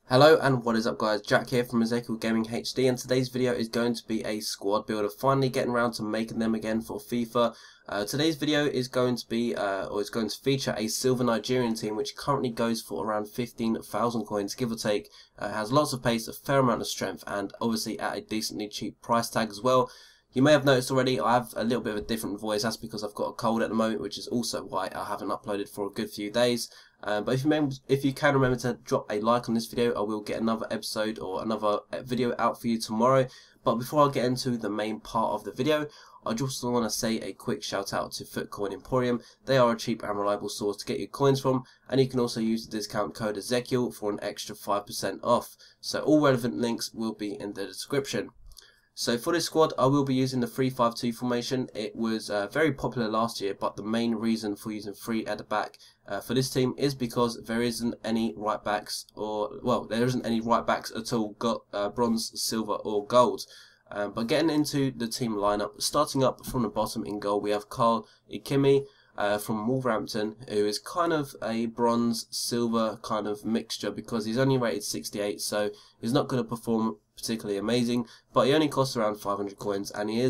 Hello and what is up guys, Jack here from Ezekiel Gaming HD, and today's video is going to be a squad builder, finally getting around to making them again for FIFA. Today's video is going to be, is going to feature a silver Nigerian team which currently goes for around 15,000 coins, give or take. Has lots of pace, a fair amount of strength, and obviously at a decently cheap price tag as well. You may have noticed already I have a little bit of a different voice. That's because I've got a cold at the moment, which is also why I haven't uploaded for a good few days. But if you can remember to drop a like on this video, I will get another episode or another video out for you tomorrow. But before I get into the main part of the video, I just want to say a quick shout out to Footcoin Emporium. They are a cheap and reliable source to get your coins from, and you can also use the discount code Ezekiel for an extra 5% off. So all relevant links will be in the description. So for this squad, I will be using the 3-5-2 formation. It was very popular last year, but the main reason for using 3 at the back for this team is because there isn't any right backs, there isn't any right backs at all, bronze, silver or gold. But getting into the team lineup, starting up from the bottom in goal, we have Carl Ikimi from Wolverhampton, who is kind of a bronze silver kind of mixture because he's only rated 68, so he's not going to perform particularly amazing, but he only costs around 500 coins, and he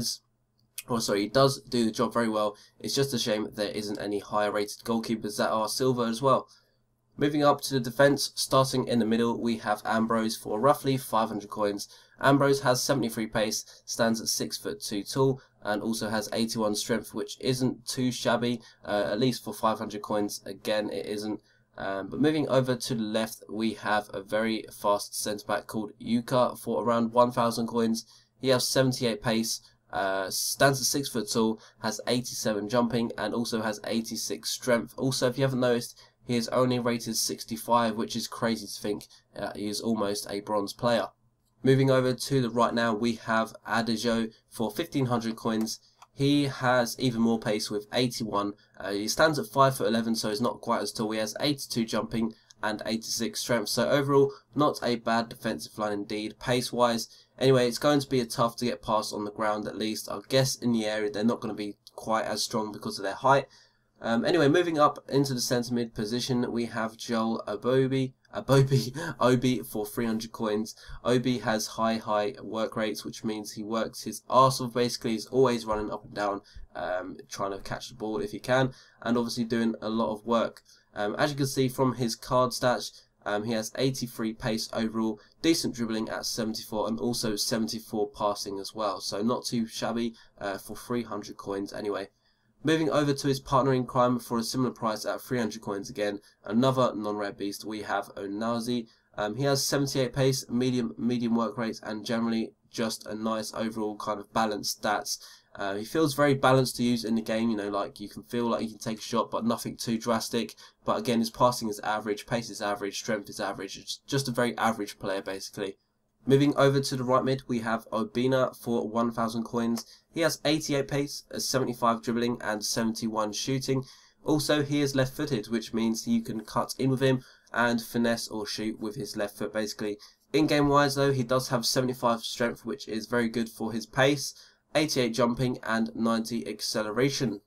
does do the job very well. It's just a shame there isn't any higher rated goalkeepers that are silver as well. Moving up to the defence, starting in the middle, we have Ambrose for roughly 500 coins. Ambrose has 73 pace, stands at 6'2" tall, and also has 81 strength, which isn't too shabby, at least for 500 coins. Again, it isn't. But moving over to the left, we have a very fast centre-back called Yuka for around 1,000 coins. He has 78 pace, stands at 6 foot tall, has 87 jumping, and also has 86 strength. Also, if you haven't noticed, he is only rated 65, which is crazy to think he is almost a bronze player. Moving over to the right now, we have Adejo for 1,500 coins. He has even more pace with 81. He stands at 5'11", so he's not quite as tall. He has 82 jumping and 86 strength. So overall, not a bad defensive line indeed, pace-wise. Anyway, it's going to be tough to get past on the ground at least. I guess in the area they're not going to be quite as strong because of their height. Anyway, moving up into the centre mid position, we have Joel Obi for 300 coins. Obi has high work rates, which means he works his arse off. Basically, he's always running up and down, trying to catch the ball if he can, and obviously doing a lot of work. As you can see from his card stats, he has 83 pace overall, decent dribbling at 74, and also 74 passing as well. So not too shabby for 300 coins anyway. Moving over to his partner in crime for a similar price at 300 coins again, another non-rare beast, we have Onazi. He has 78 pace, medium work rate, and generally just a nice overall kind of balanced stats. He feels very balanced to use in the game, you know, like you can feel like he can take a shot, but nothing too drastic. But again, his passing is average, pace is average, strength is average. It's just a very average player basically. Moving over to the right mid, we have Obina for 1,000 coins. He has 88 pace, 75 dribbling, and 71 shooting. Also, he is left-footed, which means you can cut in with him and finesse or shoot with his left foot, basically. In-game wise, though, he does have 75 strength, which is very good for his pace, 88 jumping, and 90 acceleration.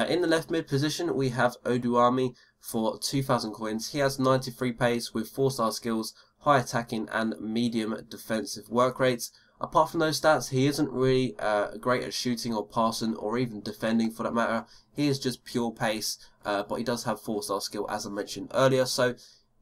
In the left mid position, we have Oduami for 2,000 coins. He has 93 pace with 4-star skills, high attacking and medium defensive work rates. Apart from those stats, he isn't really great at shooting or passing or even defending for that matter. He is just pure pace, but he does have 4-star skill as I mentioned earlier, so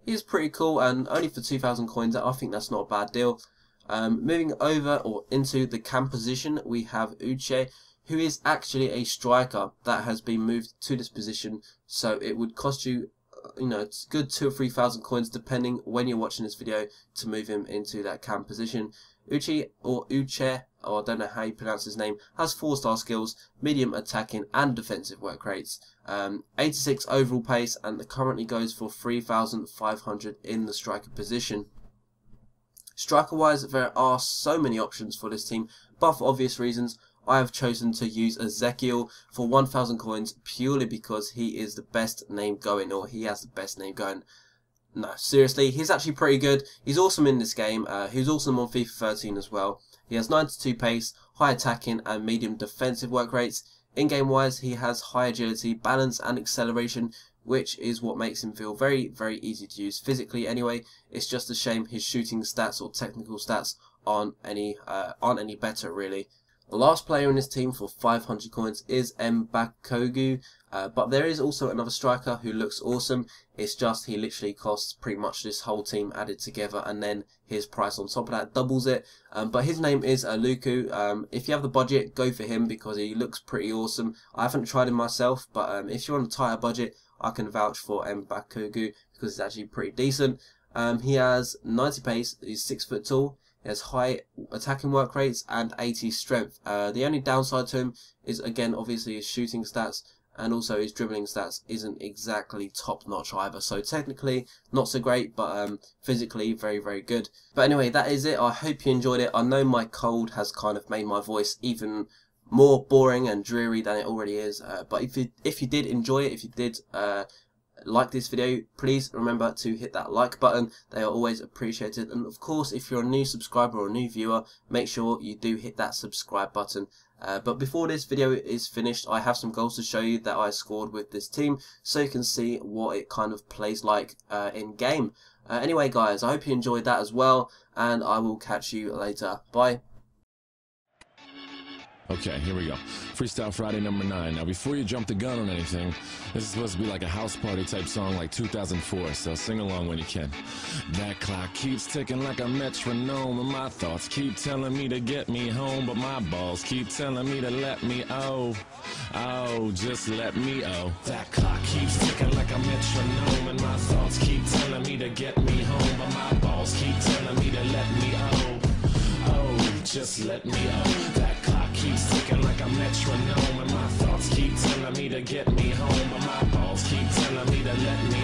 he is pretty cool, and only for 2,000 coins, I think that's not a bad deal. Moving over or into the cam position, we have Uche, who is actually a striker that has been moved to this position, so it would cost you, it's good 2,000 or 3,000 coins depending when you're watching this video to move him into that cam position. Uche, or I don't know how you pronounce his name, has 4-star skills, medium attacking and defensive work rates, 86 overall pace, and currently goes for 3,500 in the striker position. Striker wise, there are so many options for this team, but for obvious reasons, I have chosen to use Ezekiel for 1,000 coins purely because he is the best name going, or he has the best name going. No, seriously, he's actually pretty good. He's awesome in this game. He's awesome on FIFA 13 as well. He has 92 pace, high attacking and medium defensive work rates. In-game wise, he has high agility, balance and acceleration, which is what makes him feel very, very easy to use physically anyway. It's just a shame his shooting stats or technical stats aren't any better really. The last player in this team for 500 coins is Mbakogu, but there is also another striker who looks awesome. It's just he literally costs pretty much this whole team added together, and then his price on top of that doubles it. But his name is Luku. If you have the budget, go for him because he looks pretty awesome. I haven't tried him myself, but if you're on a tighter budget, I can vouch for Mbakogu because it's actually pretty decent. He has 90 pace, he's 6 foot tall. He has high attacking work rates and 80 strength. The only downside to him is, again, obviously his shooting stats, and also his dribbling stats isn't exactly top notch either. So technically not so great, but physically very, very good. But anyway, that is it. I hope you enjoyed it. I know my cold has kind of made my voice even more boring and dreary than it already is. But if you did enjoy it, if you did like this video, please remember to hit that like button. They are always appreciated, and of course if you're a new subscriber or a new viewer, make sure you do hit that subscribe button. But before this video is finished, I have some goals to show you that I scored with this team, so you can see what it kind of plays like in game. Anyway guys, I hope you enjoyed that as well, and I will catch you later. Bye. Okay, here we go. Freestyle Friday number 9. Now, before you jump the gun on anything, this is supposed to be like a house party type song like 2004, so sing along when you can. That clock keeps ticking like a metronome, and my thoughts keep telling me to get me home, but my balls keep telling me to let me just let me That clock keeps ticking like a metronome, and my thoughts keep telling me to get me home, but my balls keep telling me to let me just let me That clock keeps ticking like a metronome, and my thoughts keep telling me to get me home, but my balls keep telling me to let me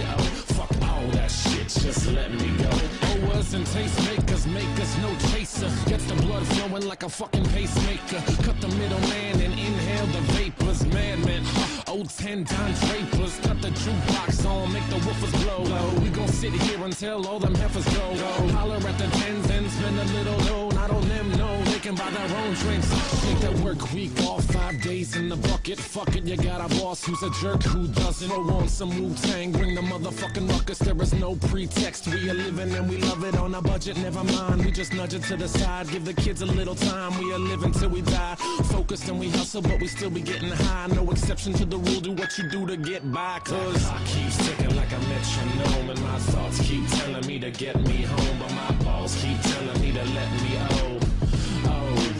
fuck all that shit, just let me go. Owers and tastemakers make us no chaser. Gets the blood flowing like a fucking pacemaker. Cut the middleman and inhale the vapors. Madman, old 10 Don Drapers. Cut the jukebox on, make the woofers blow. We gon' sit here until all them heifers go. Holler at the tens and spend a little dough. Not on them, no, they can buy their own drinks. Take that work week off, 5 days in the bucket. Fuck it, you got a boss who's a jerk who doesn't. Throw on some Wu-Tang, bring the motherfucking ruckus. There is no pretext, we are living and we love it on a budget. Never mind, we just nudge it to the side. Give the kids a little time, we are living till we die. Focused and we hustle, but we still be getting high. No exception to the rule, do what you do to get by. Cause I keep ticking like a metronome, and my thoughts keep telling me to get me home, but my balls keep telling me to let me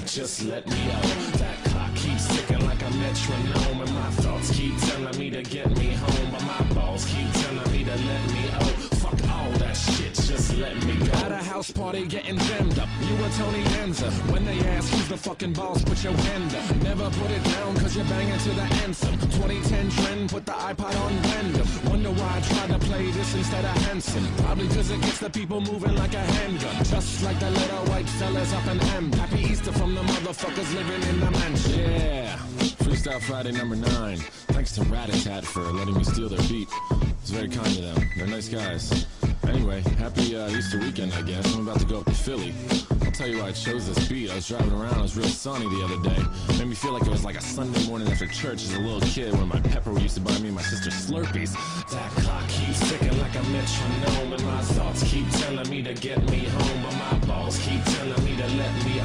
just let me That clock keeps ticking like a metronome, and my thoughts keep telling me to get me home, but my balls keep telling me to let me fuck all that shit, just let me go. At a house party getting jammed up, you a Tony Danza. When they ask who's the fucking boss, put your hand up. Never put it down cause you're banging to the anthem. 2010 trend, put the iPod on random. Wonder why I tried to play this instead of Hanson. Probably cause it gets the people moving like a handgun. Just like the little white fellas up in M. Happy Easter from the motherfuckers living in the mansion. Yeah, Freestyle Friday number 9. Thanks to Rat-a-Tat for letting me steal their beat. It's very kind of them. They're nice guys. Anyway, happy Easter weekend, I guess. I'm about to go up to Philly. I'll tell you why I chose this beat. I was driving around, it was real sunny the other day. Made me feel like it was like a Sunday morning after church as a little kid when my pepper used to buy me and my sister Slurpees. That clock keeps ticking like a metronome, and my thoughts keep telling me to get me home, but my balls keep telling me to let me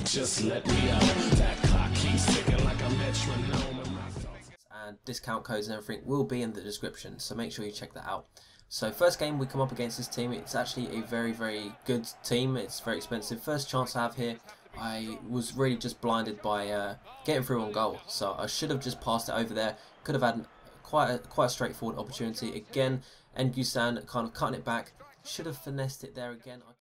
just let me That clock keeps ticking like a metronome, and my thoughts. And discount codes and everything will be in the description, so make sure you check that out. So first game we come up against this team, it's actually a very, very good team. It's very expensive. First chance I have here, I was really just blinded by getting through on goal, so I should have just passed it over there. Could have had quite a straightforward opportunity. Again, Ngusan kind of cutting it back, should have finessed it there again.